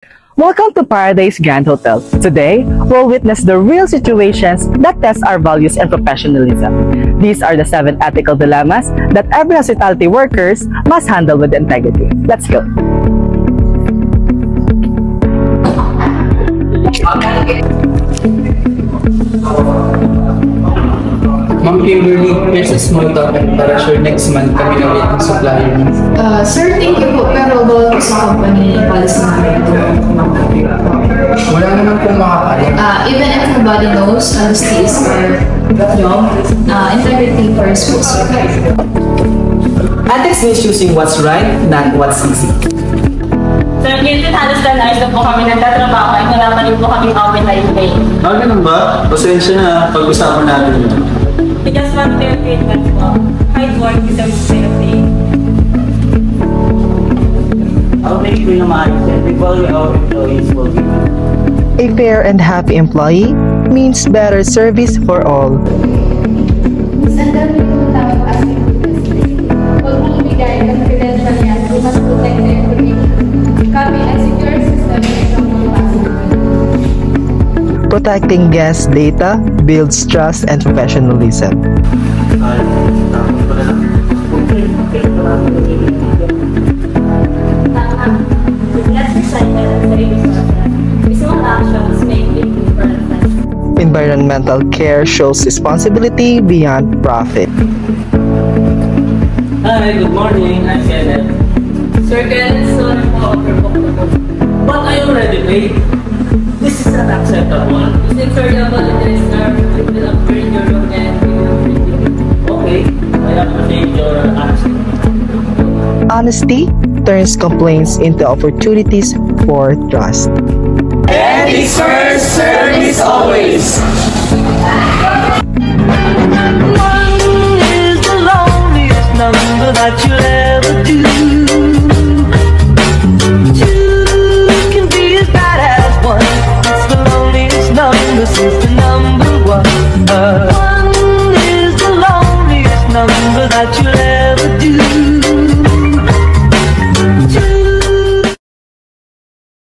Welcome to Paradise Grand Hotel. Today, we'll witness the real situations that test our values and professionalism. These are the 7 ethical dilemmas that every hospitality workers must handle with integrity. Let's go. Ma'am Kimberly, here's a small token para sure next month kami na ulit ng supplier niyo. Sir, thank you po. Pero bawal po sa company policy namin ito. Wala naman pong makakalit. Even if nobody knows, honesty is our job. Integrity first po, sir. Ethics means choosing what's right, not what's easy. Sir, minsan halos na ayos na po kami nagtatrabaho at wala pa rin po kami overtime pay. Ganun ba? Pasensya na, pag-usapan natin yun. We just want fair treatment po. Hard work deserves fair pay. I'll make sure na maayos yan. Equally our employees will be. A fair and happy employee means better service for all. Sandali po tayo as a huwag mong ibigay ang credential niya. We must protect the information. Copy and secure system is ang mga password. Protecting guest data builds trust and professionalism. Let's recycle and save resources. Small actions make big differences. Environmental care shows responsibility beyond profit. Hi, good morning. I'm Kenneth. Sir Kenneth, sorry po, overbook na po. But I already paid. This is not acceptable. Since sir, you apologize, sir, we will upgrade your room and we will bring you. Okay, I appreciate your honesty. Honesty turns complaints into opportunities for trust. Ethics first, service always. One is the loneliest number that you'll ever do. Two can be as bad as one. It's the loneliest number since the number one. One is the loneliest number that you'll